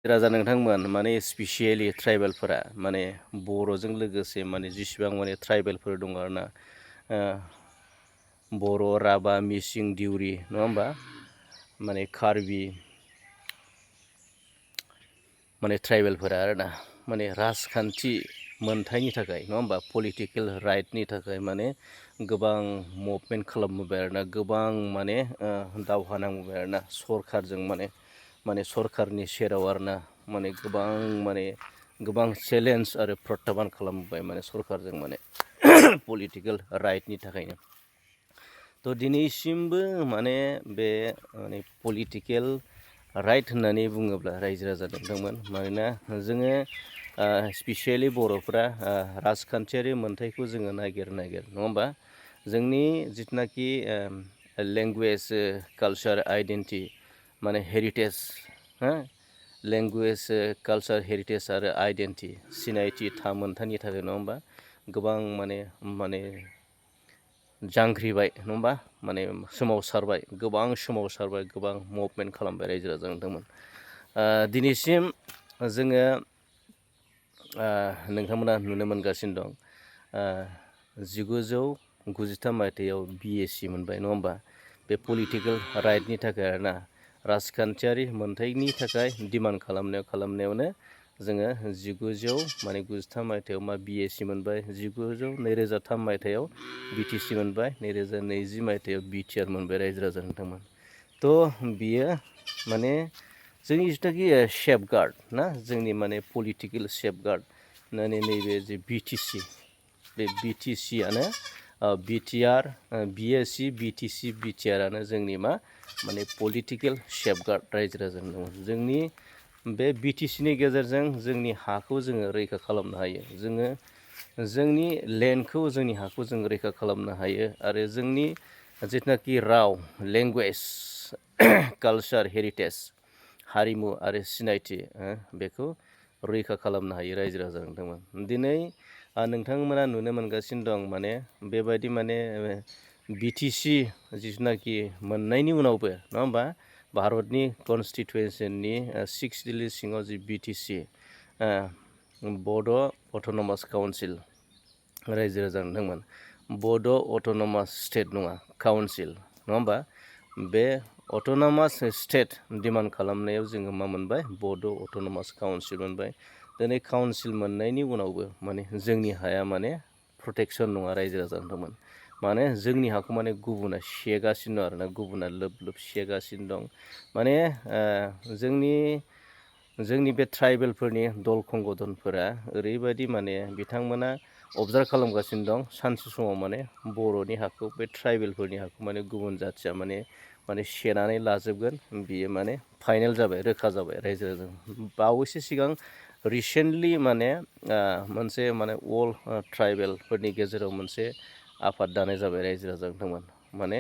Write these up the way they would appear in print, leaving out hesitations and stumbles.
राजा नोंथांमोन माने स्पेसियेलि ट्राइबेलफोरा माने बर'जों लोगोसे माने जेसेबां माने ट्राइबेलफोर दङ आरोना बर', राभा, मिसिं, दिउरि नङा होमबा माने कार्बि माने ट्राइबेलफोरा आरोना माने राजखान्थि मोनथायनि थाखाय नङा होमबा पलिटिकेल राइटनि थाखाय माने गोबां मुभमेन्ट खालामबोबाय आरोना गोबां माने दावहा नांबोबाय आरोना सरखारजों माने सरखारनि सेराव आरोना माने गोबां चेलेन्ज आरो प्रत्याबान खालामबोबाय माने सरखारजों माने पलिटिकेल राइटनि थाखायनो थ' दिनैसिमबो माने बे माने पलिटिकेल राइट होननानै बुङोब्ला रायजो राजा नोंथांमोन मानोना जोङो स्पेसियेलि बर'फ्रा राजखान्थियारि मोनथायखौ जोङो नागिर नङा होमबा जोंनि जिथुनाखि लेंगुवेज कालचार आइडेन्टिटि माने हेरिटेज लेंगुवेज कालचार हेरिटेज आरो आइडेन्टिटि सिनायथि मोनथायनि थाखाय नङा होमबा गोबां माने जांख्रिबाय नङा होमबा माने सोमावसारबाय गोबां मुभमेन्ट खालामबाय रायजो राजा नोंथांमोन दिनैसिम जोङो नोंथांमोना नुनो मोनगासिनो दं 1993 मायथाइयाव BSc मोनबाय नङा होमबा बे पलिटिकेल राइटनि थाखाय आरोना राजखान्थियारि मोनथायनि थाखाय डिमान्ड खालामनायावनो जोङो 1993 मायथाइयाव BSc मोनबाय 2003 मायथाइयाव BTC मोनबाय 2020 मायथाइयाव BTR मोनबाय रायजो राजा नोंथांमोन थ' बियो माने जोंनि जिथुनाखि सेफगार्ड ना जोंनि माने पलिटिकेल सेफगार्ड होननानै नैबे जे BTC बे BTCआनो BTR BSc BTC BTRआनो जोंनि माने पलिटिकेल सेफगार्ड रायजो राजा दङ जोंनि बे BTCनि गेजेरजों जोंनि हाखौ जोङो रैखा खालामनो हायो जोंनि लेन्डखौ जोंनि हाखौ जों रैखा खालामनो हायो आरो जोंनि जिथुनाखि राव लेंगुवेज कालचार हेरिटेज हारिमु आरो सिनायथि बेखौ रैखा खालामनो हायो रायजो राजा नोंथांमोन दिनै नोंथांमोना नुनो मोनगासिनो दं माने बेबायदि माने BTC जिथुनाखि मोननायनि उनावबो नङा होमबा भारतनि कनस्टिटुवेसननि 6 दिल्ली सिङाव जि BTC बड' अट'नमास काउन्सिल रायजो राजा नोंथांमोन बड' अट'नमास स्टेट नङा काउन्सिल नङा होमबा बे अट'नमास स्टेट डिमान्ड खालामनायाव जोङो मा मोनबाय बड' अट'नमास काउन्सिल मोनबाय दिनै काउन्सिल मोननायनि उनावबो माने जोंनि हाया माने प्रटेक्सन नङा रायजो राजा नोंथांमोन माने जोंनि हाखौ माने गुबुना सेगासिनो दं आरोना गुबुना लोब सेगासिनो दं माने जोंनि बे ट्राइबेलफोरनि दल संगठनफोरा ओरैबायदि माने बिथांमोना अबजार्भ खालामगासिनो दं सानसे समाव माने बर'नि हाखौ बे ट्राइबेलफोरनि हाखौ माने गुबुन जाथिया माने सेनानै लाजोबगोन बियो माने फाइनेल जाबाय रोखा जाबाय रायजो राजा बावैसो सिगां रिसेन्टलि माने मोनसे माने अल ट्राइबेलफोरनि गेजेराव मोनसे आफाद दानाय जाबाय रायजो राजा नोंथांमोन माने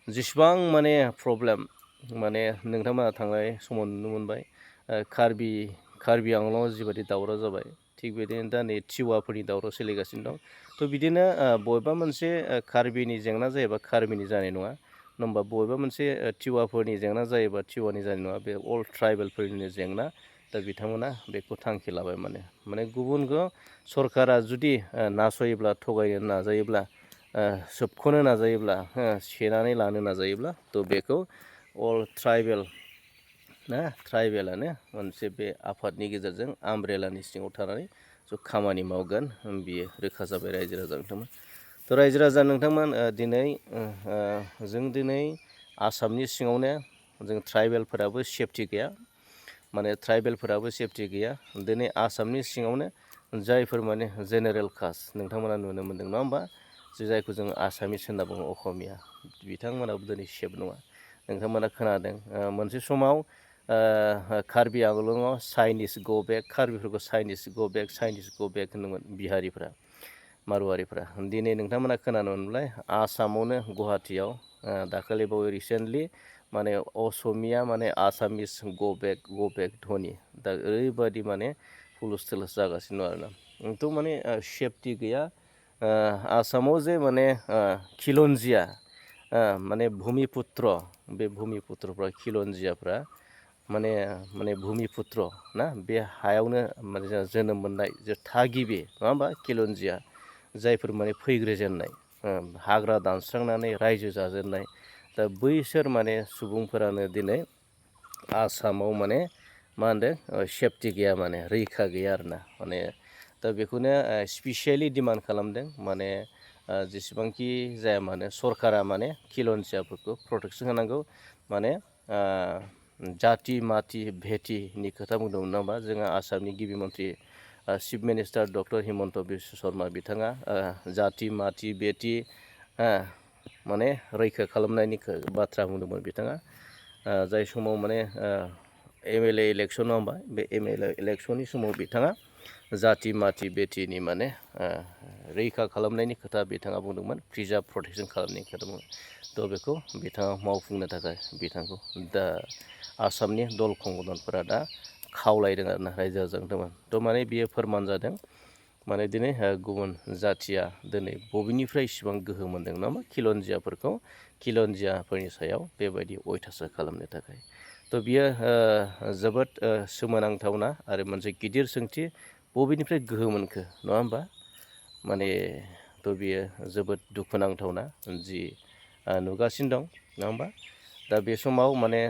जेसेबां माने प्रब्लेम माने नोंथांमोना थांनाय समाव नुनो मोनबाय कार्बि आंलंआव जिबायदि दावराव जाबाय थिग बिदिनो दा नै टिवाफोरनि दावराव सोलिगासिनो दं थ' बिदिनो बबेबा मोनसे कार्बिनि जेंना जायोबा कार्बिनि जानाय नङा होमबा बबेबा मोनसे टिवाफोरनि जेंना जायोबा टिवानि जानाय नङा बे अल ट्राइबेलफोरनि जेंना दा बिथांमोना बेखौ थांखि लाबाय माने गुबुनखौ सरकारा जुदि नासयोब्ला थगायनो नाजायोब्ला सोबख'नो नाजायोब्ला सेनानै लानो नाजायोब्ला थ' बेखौ अल ट्राइबेलानो मोनसे बे आफादनि गेजेरजों आमब्रेलानि सिङाव थानानै खामानि मावगोन बियो रोखा जाबाय रायजो राजा नोंथांमोन थ' रायजो राजा नोंथांमोन दिनै आसामनि सिङावनो जों ट्राइबेलफोराबो सेफटि गैया माने ट्राइबेलफोराबो सेफटि गैया दिनै आसामनि सिङावनो जायफोर माने जेनेरेल कास्ट नोंथांमोना नुनो मोनदों नङा होमबा जायखौ जों आसामिस होनना बुङो असमिया बिथांमोनाबो दिनै सेफ नङा नोंथांमोना खोनादों मोनसे समाव कार्बि आंलंआव चाइनिस गो बेक कार्बिफोरखौ चाइनिस गो बेक होनोमोन बिहारिफ्रा मारुवारिफ्रा दिनै नोंथांमोना खोनानो मोनबाय आसामावनो गुवाहाटियाव दाखालि बावै रिसेन्टलि माने असमिया माने आसामिस गो बेक धनि दा ओरैबायदि माने हुलुस थुलुस जागासिनो दं आरोना थ' माने सेफटि गैया आसामाव जे माने खिलन्जिया माने भुमिपुत्र बे भुमिपुत्रफ्रा खिलन्जियाफ्रा माने माने भुमिपुत्र ना बे हायावनो माने जोनोम मोननाय जे थागिबि नङा होमबा खिलन्जिया जायफोर माने फैग्रोजेननाय हाग्रा दानस्रांनानै रायजो जाजेननाय दा बैसोर माने सुबुंफोरानो दिनै आसामाव माने मा होनदों सेफटि गैया माने रैखा गैया आरोना माने दा बेखौनो स्पिसियेलि डिमान्ड खालामदों माने जेसेबांखि जाया मानो सरकारा माने खिलन्जियाफोरखौ प्रटेकसन होनांगौ माने जाति माति भेटिनि खोथा बुंदोंमोन नङा होमबा जोंहा आसामनि गिबि मन्थ्रि chief minister doctor Himanta Biswa Sharma बिथाङा जाति माति बेटि माने रैखा खालामनायनि बाथ्रा बुंदोंमोन बिथाङा जाय समाव माने MLA इलेक्सन नङा होमबा बे MLA इलेक्सननि समाव बिथाङा जाति माति बेटिनि माने रैखा खालामनायनि खोथा बिथाङा बुंदोंमोन प्रिजार्भ प्रटेकसन खालामनायनि खोथा बुंदों थ' बेखौ बिथाङा मावफुंनो थाखाय बिथांखौ दा आसामनि दल कंगनफोरा दा खावलायदों आरोना रायजो राजानो थ' माने बियो फोरमान जादों माने दिनै गुबुन जाथिया दिनै बबेनिफ्राय इसिबां गोहो मोन्दों नामा खिलन्जियाफोरनि सायाव बेबायदि अयथासार खालामनो थाखाय थ' बियो जोबोद सोमोनांथावना आरो मोनसे गिदिर सोंथि बबेनिफ्राय गोहो मोनखो नङा होमबा माने थ' बियो जोबोद दुखुनांथावना जि नुगासिनो दं नङा होमबा दा बे समाव माने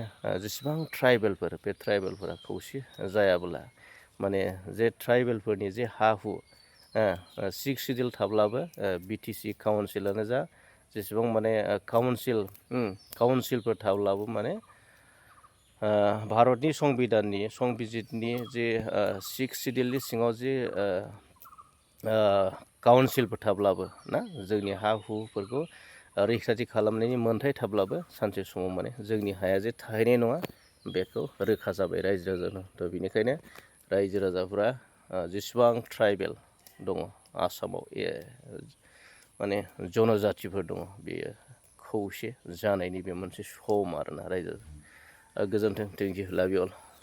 जेसेबां ट्राइबेलफोर बे ट्राइबेलफोरा खौसे जायाब्ला माने जे ट्राइबेलफोरनि जे हा हु 6 सिडिउल थाब्लाबो BTC काउन्सिलानो जा जेसेबां माने काउन्सिलफोर थाब्लाबो माने भारतनि संबिजितनि जे 6 सिडिउलनि सिङाव जे काउन्सिलफोर थाब्लाबो ना जोंनि हा हुफोरखौ रैखाथि खालामनायनि मोन्थाय थाब्लाबो सानसे समाव माने जोंनि हाया जे थाहैनाय नङा बेखौ रोखा जाबाय रायजो राजानो थ' बेनिखायनो रायजो राजाफोरा जेसेबां ट्राइबेल दङ आसामाव माने जनजातिफोर दङ बेयो खौसे जानायनि बे मोनसे सम आरोना रायजो गोजोन्थों थेंक इउ लाभ इउ अल